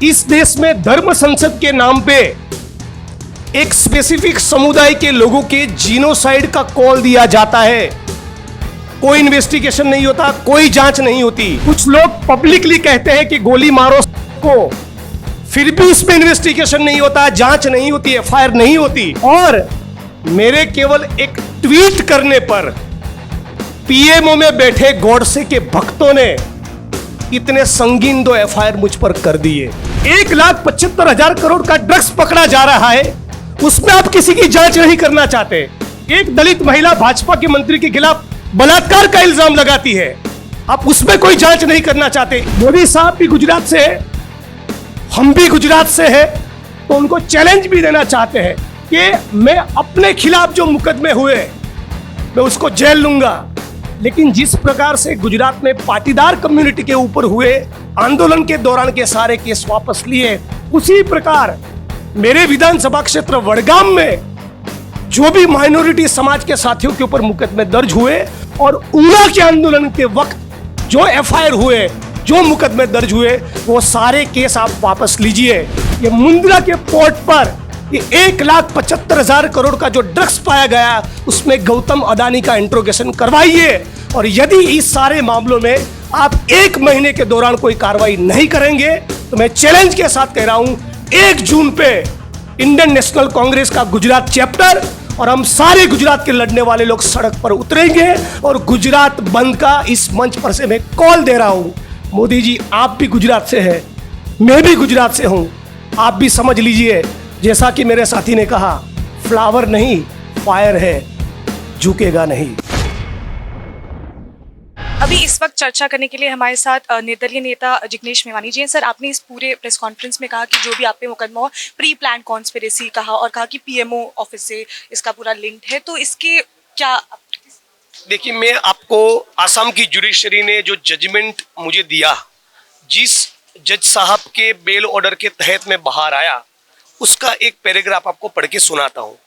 इस देश में धर्म संसद के नाम पे एक स्पेसिफिक समुदाय के लोगों के जीनोसाइड का कॉल दिया जाता है। कोई इन्वेस्टिगेशन नहीं होता, कोई जांच नहीं होती। कुछ लोग पब्लिकली कहते हैं कि गोली मारो को, फिर भी उसमें इन्वेस्टिगेशन नहीं होता, जांच नहीं होती, एफआईआर नहीं होती। और मेरे केवल एक ट्वीट करने पर पीएमओ में बैठे गॉडसे के भक्तों ने इतने संगीन 2 एफआईआर मुझ पर कर दिए। 1,75,000 करोड़ का ड्रग्स पकड़ा जा रहा है, उसमें आप किसी की जांच नहीं करना चाहते। एक दलित महिला भाजपा के मंत्री के खिलाफ बलात्कार का इल्जाम लगाती है, आप उसमें कोई जांच नहीं करना चाहते। मोदी साहब भी गुजरात से है, हम भी गुजरात से है, तो उनको चैलेंज भी देना चाहते हैं कि मैं अपने खिलाफ जो मुकदमे हुए मैं उसको जेल लूंगा। लेकिन जिस प्रकार से गुजरात में पाटीदार कम्युनिटी के ऊपर हुए आंदोलन के दौरान के सारे केस वापस लिए, उसी प्रकार मेरे विधानसभा क्षेत्र वडगाम में जो भी माइनॉरिटी समाज के साथियों के ऊपर मुकदमे दर्ज हुए और ऊना के आंदोलन के वक्त जो एफआईआर हुए, जो मुकदमे दर्ज हुए, वो सारे केस आप वापस लीजिए। ये मुंद्रा के पोर्ट पर ये 1,75,000 करोड़ का जो ड्रग्स पाया गया, उसमें गौतम अडानी का इंट्रोगेशन करवाइए। और यदि इस सारे मामलों में आप 1 महीने के दौरान कोई कार्रवाई नहीं करेंगे तो मैं चैलेंज के साथ कह रहा हूं, 1 जून पे इंडियन नेशनल कांग्रेस का गुजरात चैप्टर और हम सारे गुजरात के लड़ने वाले लोग सड़क पर उतरेंगे और गुजरात बंद का इस मंच पर से मैं कॉल दे रहा हूं। मोदी जी, आप भी गुजरात से हैं, मैं भी गुजरात से हूं, आप भी समझ लीजिए, जैसा कि मेरे साथी ने कहा, फ्लावर नहीं फायर है, झुकेगा नहीं। अभी इस वक्त चर्चा करने के लिए हमारे साथ निर्दलीय नेता जिग्नेश मेवानी जी हैं। सर, आपने इस पूरे प्रेस कॉन्फ्रेंस में कहा कि जो भी आप पे मुकदमा हो, प्री प्लान कॉन्स्पिरेसी कहा और कहा कि पीएमओ ऑफिस से इसका पूरा लिंक है, तो इसके क्या? देखिए, मैं आपको आसाम की जुडिशरी ने जो जजमेंट मुझे दिया, जिस जज साहब के बेल ऑर्डर के तहत मैं बाहर आया, उसका एक पैराग्राफ आपको पढ़ के सुनाता हूँ।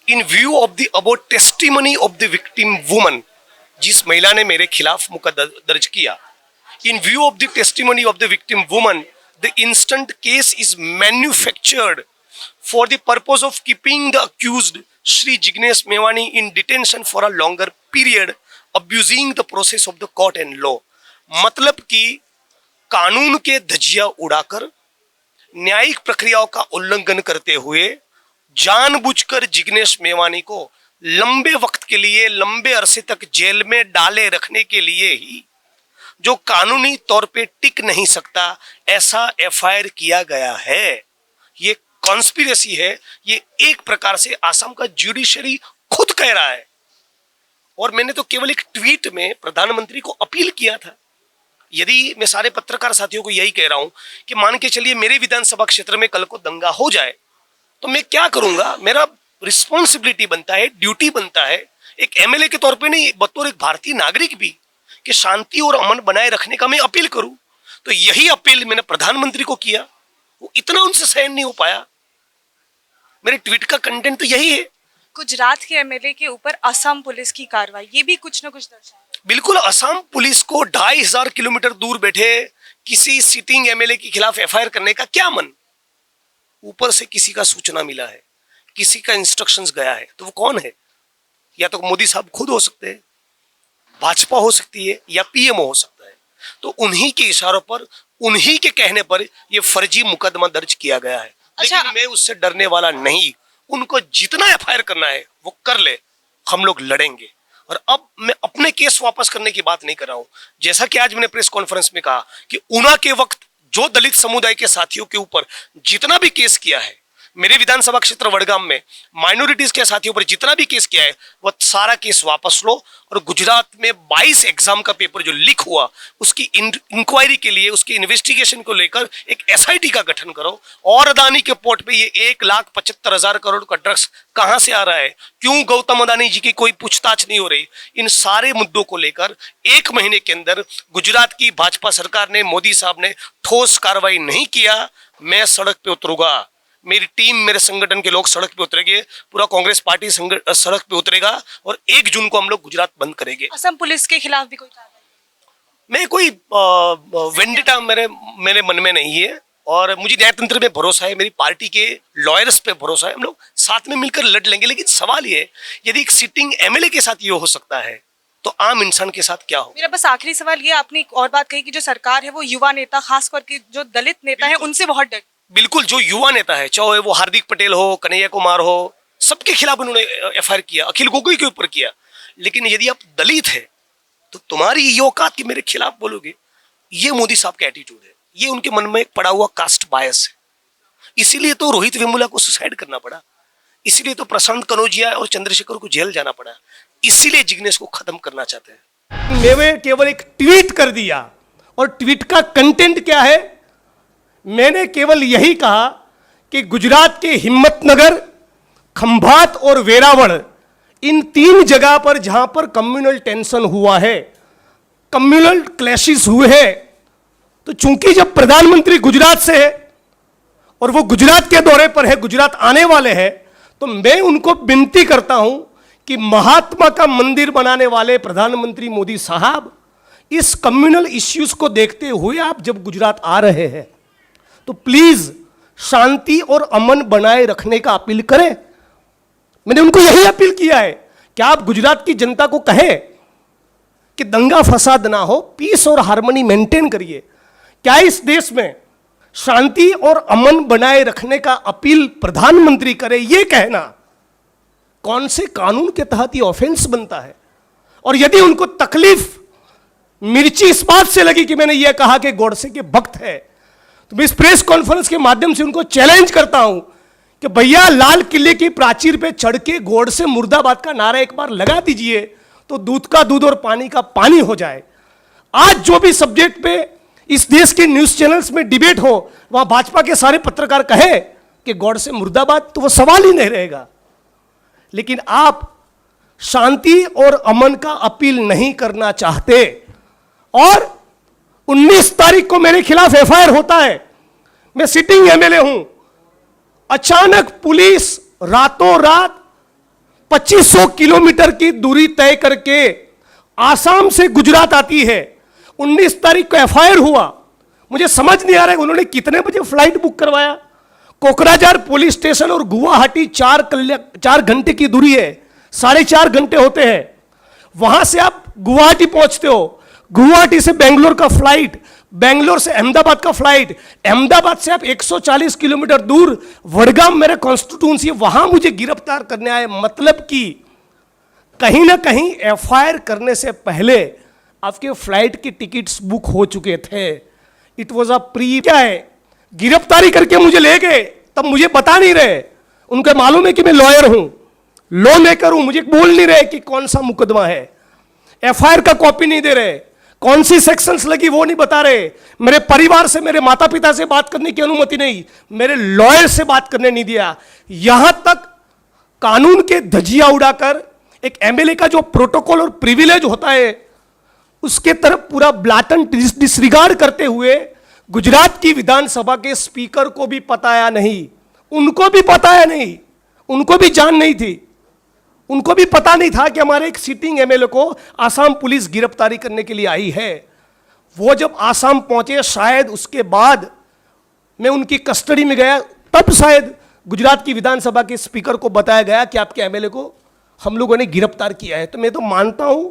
इन view of the about testimony of the victim woman, जिस महिला ने मेरे खिलाफ मुकदमा दर्ज किया, इन view of the testimony of the victim woman, the instant case is manufactured for the purpose of keeping the accused Shri Jignesh Mevani in detention for a longer period, abusing the process of the court and law. मतलब कि कानून के धज्जियां उड़ाकर, न्यायिक प्रक्रियाओं का उल्लंघन करते हुए जानबूझकर जिग्नेश मेवानी को लंबे वक्त के लिए, लंबे अरसे तक जेल में डाले रखने के लिए ही, जो कानूनी तौर पे टिक नहीं सकता, ऐसा एफआईआर किया गया है। ये कॉन्स्पिरेसी है। ये एक प्रकार से आसाम का जुडिशरी खुद कह रहा है। और मैंने तो केवल एक ट्वीट में प्रधानमंत्री को अपील किया था। यदि मैं सारे पत्रकार साथियों को यही कह रहा हूं कि मान के चलिए मेरे विधानसभा क्षेत्र में कल को दंगा हो जाए तो मैं क्या करूंगा। मेरा रिस्पॉन्सिबिलिटी बनता है, ड्यूटी बनता है, एक एमएलए के तौर पे नहीं, बतौर एक भारतीय नागरिक भी, कि शांति और अमन बनाए रखने का मैं अपील करूं। तो यही अपील मैंने प्रधानमंत्री को किया, वो इतना उनसे सहन नहीं हो पाया। मेरे ट्वीट का कंटेंट तो यही है। गुजरात के एमएलए के ऊपर असम पुलिस की कार्रवाई, ये भी कुछ ना कुछ दर्शाता है। बिल्कुल, असम पुलिस को 2,500 किलोमीटर दूर बैठे किसी सिटिंग एमएलए के खिलाफ एफआईआर करने का क्या मन? ऊपर से किसी का सूचना मिला है, किसी का इंस्ट्रक्शंस गया है, तो वो कौन है? या तो मोदी साहब खुद हो सकते हैं, भाजपा हो सकती है, या पीएमओ हो सकता है। तो उन्हीं के इशारों पर, उन्हीं के कहने पर ये फर्जी मुकदमा दर्ज किया गया है। अच्छा, लेकिन मैं उससे डरने वाला नहीं। उनको जितना एफआईआर करना है वो कर ले, हम लोग लड़ेंगे। और अब मैं अपने केस वापस करने की बात नहीं कर रहा हूं। जैसा कि आज मैंने प्रेस कॉन्फ्रेंस में कहा कि ऊना के वक्त जो दलित समुदाय के साथियों के ऊपर जितना भी केस किया है, मेरे विधानसभा क्षेत्र वडगाम में माइनॉरिटीज के साथियों पर जितना भी केस किया है, वह सारा केस वापस लो। और गुजरात में 22 एग्जाम का पेपर जो लीक हुआ, उसकी इंक्वायरी के लिए, उसकी इन्वेस्टिगेशन को लेकर एक एसआईटी का गठन करो। और अदानी के पोर्ट पे ये 1,75,000 करोड़ का ड्रग्स कहां से आ रहा है, क्यों गौतम अदानी जी की कोई पूछताछ नहीं हो रही, इन सारे मुद्दों को लेकर 1 महीने के अंदर गुजरात की भाजपा सरकार ने, मोदी साहब ने ठोस कार्रवाई नहीं किया, मैं सड़क पे उतरूंगा। मेरी टीम, मेरे संगठन के लोग सड़क पे उतरेंगे, पूरा कांग्रेस पार्टी सड़क पे उतरेगा और 1 जून को हम लोग गुजरात बंद करेंगे। असम पुलिस के खिलाफ भी कोई कार्रवाई? मैं कोई वेंडिटा मेरे मन में नहीं है। और मुझे न्यायतंत्र में भरोसा है, मेरी पार्टी के लॉयर्स पे भरोसा है, हम लोग साथ में मिलकर लड़ लेंगे। लेकिन सवाल ये है, यदि एक सिटिंग एमएलए के साथ ये हो सकता है तो आम इंसान के साथ क्या हो? मेरा बस आखिरी सवाल ये, आपने एक और बात कही कि जो सरकार है वो युवा नेता, खास करके जो दलित नेता है उनसे बहुत डर। बिल्कुल, जो युवा नेता है, चाहे वो हार्दिक पटेल हो, कन्हैया कुमार हो, सबके खिलाफ उन्होंने एफआईआर किया, अखिल गोगोई के ऊपर किया। लेकिन यदि आप दलित है तो तुम्हारी ये औकात कि मेरे खिलाफ बोलोगे, ये मोदी साहब का एटीट्यूड है, ये उनके मन में पड़ा हुआ कास्ट बायस है। इसीलिए तो रोहित वेमुला को सुसाइड करना पड़ा, इसीलिए तो प्रशांत कनौजिया और चंद्रशेखर को जेल जाना पड़ा, इसीलिए जिग्नेश को खत्म करना चाहते हैं। मैंने केवल एक ट्वीट कर दिया, और ट्वीट का कंटेंट क्या है? मैंने केवल यही कहा कि गुजरात के हिम्मतनगर, खंभात और वेरावल, इन 3 जगह पर जहां पर कम्युनल टेंशन हुआ है, कम्युनल क्लैशेस हुए हैं, तो चूंकि जब प्रधानमंत्री गुजरात से है और वो गुजरात के दौरे पर है, गुजरात आने वाले हैं, तो मैं उनको विनती करता हूं कि महात्मा का मंदिर बनाने वाले प्रधानमंत्री मोदी साहब, इस कम्युनल इश्यूज को देखते हुए आप जब गुजरात आ रहे हैं तो प्लीज शांति और अमन बनाए रखने का अपील करें। मैंने उनको यही अपील किया है कि आप गुजरात की जनता को कहें कि दंगा फसाद ना हो, पीस और हार्मनी मेंटेन करिए। क्या इस देश में शांति और अमन बनाए रखने का अपील प्रधानमंत्री करे, ये कहना कौन से कानून के तहत ये ऑफेंस बनता है? और यदि उनको तकलीफ मिर्ची इस बात से लगी कि मैंने ये कहा कि गोडसे के भक्त है, तो मैं इस प्रेस कॉन्फ्रेंस के माध्यम से उनको चैलेंज करता हूं कि भैया लाल किले की प्राचीर पे चढ़ के गोडसे मुर्दाबाद का नारा एक बार लगा दीजिए, तो दूध का दूध और पानी का पानी हो जाए। आज जो भी सब्जेक्ट पे इस देश के न्यूज चैनल्स में डिबेट हो, वहां भाजपा के सारे पत्रकार कहे कि गोडसे मुर्दाबाद, तो वो सवाल ही नहीं रहेगा। लेकिन आप शांति और अमन का अपील नहीं करना चाहते, और 19 तारीख को मेरे खिलाफ एफआईआर होता है, मैं सिटिंग एमएलए हूं, अचानक पुलिस रातों रात 2500 किलोमीटर की दूरी तय करके आसाम से गुजरात आती है। 19 तारीख को एफआईआर हुआ, मुझे समझ नहीं आ रहा है उन्होंने कितने बजे फ्लाइट बुक करवाया। कोकराझार पुलिस स्टेशन और गुवाहाटी 4 घंटे की दूरी है, 4.5 घंटे होते हैं। वहां से आप गुवाहाटी पहुंचते हो, गुवाहाटी से बेंगलोर का फ्लाइट, बेंगलोर से अहमदाबाद का फ्लाइट, अहमदाबाद से आप 140 किलोमीटर दूर वडगाम मेरा कॉन्स्टिट्यूंसी, वहां मुझे गिरफ्तार करने आए। मतलब कि कहीं ना कहीं एफआईआर करने से पहले आपके फ्लाइट की टिकट्स बुक हो चुके थे। इट वॉज अ प्री, क्या है, गिरफ्तारी करके मुझे ले गए, तब मुझे बता नहीं रहे। उनको मालूम है कि मैं लॉयर हूं, लॉ मेकर हूं, मुझे बोल नहीं रहे कि कौन सा मुकदमा है। एफआईआर का कॉपी नहीं दे रहे, कौन सी सेक्शंस लगी वो नहीं बता रहे। मेरे परिवार से, मेरे माता पिता से बात करने की अनुमति नहीं, मेरे लॉयर से बात करने नहीं दिया। यहां तक कानून के धजिया उड़ाकर एक एमएलए का जो प्रोटोकॉल और प्रिविलेज होता है उसके तरफ पूरा ब्लाटंट डिसरिगार्ड करते हुए गुजरात की विधानसभा के स्पीकर को भी पताया नहीं, उनको भी पताया नहीं, उनको भी जान नहीं थी, उनको भी पता नहीं था कि हमारे एक सिटिंग एमएलए को आसाम पुलिस गिरफ्तारी करने के लिए आई है। वो जब आसाम पहुंचे, शायद उसके बाद मैं उनकी कस्टडी में गया, तब शायद गुजरात की विधानसभा के स्पीकर को बताया गया कि आपके एमएलए को हम लोगों ने गिरफ्तार किया है। तो मैं तो मानता हूं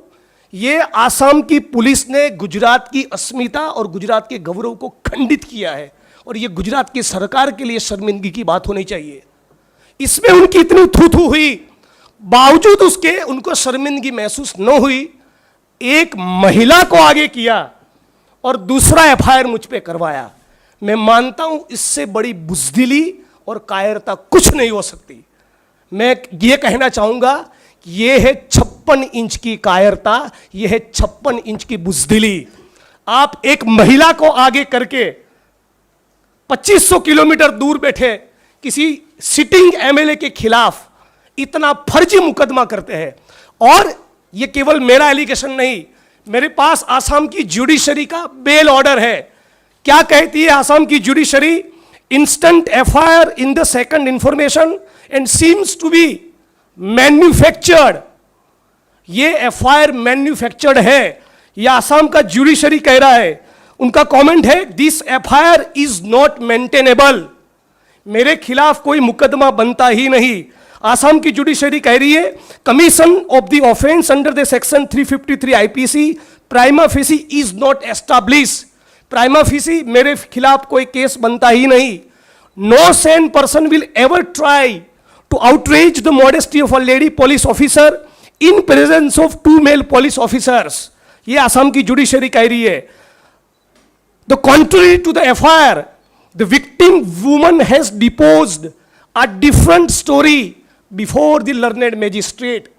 ये आसाम की पुलिस ने गुजरात की अस्मिता और गुजरात के गौरव को खंडित किया है, और ये गुजरात की सरकार के लिए शर्मिंदगी की बात होनी चाहिए। इसमें उनकी इतनी थू हुई, बावजूद उसके उनको शर्मिंदगी महसूस न हुई। एक महिला को आगे किया और दूसरा एफआईआर मुझ पे करवाया। मैं मानता हूं इससे बड़ी बुजदिली और कायरता कुछ नहीं हो सकती। मैं ये कहना चाहूंगा कि ये है 56 इंच की कायरता, ये है 56 इंच की बुजदिली। आप एक महिला को आगे करके 2500 किलोमीटर दूर बैठे किसी सिटिंग एमएलए के खिलाफ इतना फर्जी मुकदमा करते हैं। और ये केवल मेरा एलिगेशन नहीं, मेरे पास आसाम की जुडिशरी का बेल ऑर्डर है। क्या कहती है आसाम की judiciary? Instant FIR in the second information and seems to be manufactured. ये एफआईआर मैन्युफैक्चर्ड है, यह आसाम का जुडिशरी कह रहा है। उनका कमेंट है, this FIR is not maintainable. मेरे खिलाफ कोई मुकदमा बनता ही नहीं। आसाम की जुडिशरी कह रही है, commission of the offence under the section 353 IPC prima facie is not establish. Prima facie मेरे खिलाफ कोई केस बनता ही नहीं। No sane person will ever try to outrage the modesty of a lady police officer in presence of two male police officers. ये आसाम की judiciary कह रही है। The contrary to the FIR, the victim woman has deposed a different story before the learned magistrate.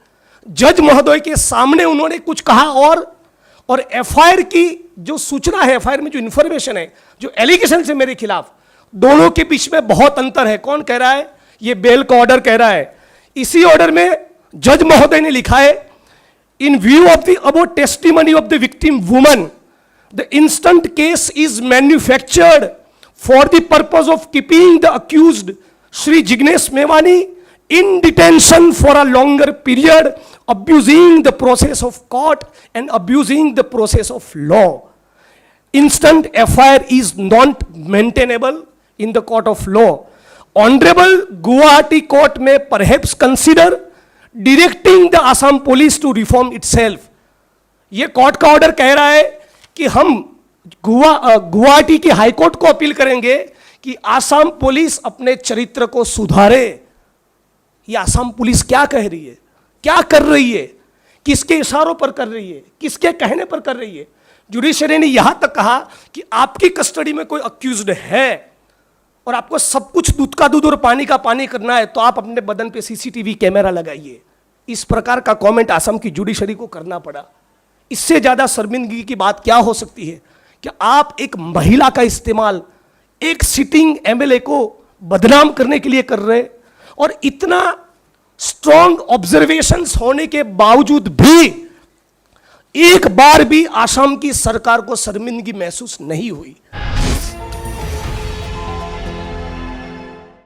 जज महोदय के सामने उन्होंने कुछ कहा और एफआईआर की जो सूचना है, एफआईआर में जो इंफॉर्मेशन है, जो एलिगेशन है मेरे खिलाफ, दोनों के बीच में बहुत अंतर है। कौन कह रहा है? ये बेल का ऑर्डर कह रहा है। इसी ऑर्डर में जज महोदय ने लिखा है, इन view of the about testimony of the victim woman, the instant case is manufactured for the purpose of keeping the accused Shri Jignesh Mevani in detention for a longer period, abusing the process of court and abusing the process of law. Instant FIR is not maintainable in the court of law. Honorable Guwahati court may perhaps consider directing the Assam police to reform itself. ये court का order कह रहा है कि हम गुवाहाटी की high court को appeal करेंगे कि आसाम पुलिस अपने चरित्र को सुधारे। ये आसाम पुलिस क्या कह रही है, क्या कर रही है, किसके इशारों पर कर रही है, किसके कहने पर कर रही है? जुडिशरी ने यहां तक कहा कि आपकी कस्टडी में कोई अक्यूज्ड है और आपको सब कुछ दूध का दूध और पानी का पानी करना है तो आप अपने बदन पे सीसीटीवी कैमरा लगाइए। इस प्रकार का कमेंट आसाम की जुडिशरी को करना पड़ा। इससे ज्यादा शर्मिंदगी की बात क्या हो सकती है कि आप एक महिला का इस्तेमाल एक सिटिंग एमएलए को बदनाम करने के लिए कर रहे, और इतना स्ट्रॉन्ग ऑब्जर्वेशंस होने के बावजूद भी एक बार भी आसाम की सरकार को शर्मिंदगी महसूस नहीं हुई।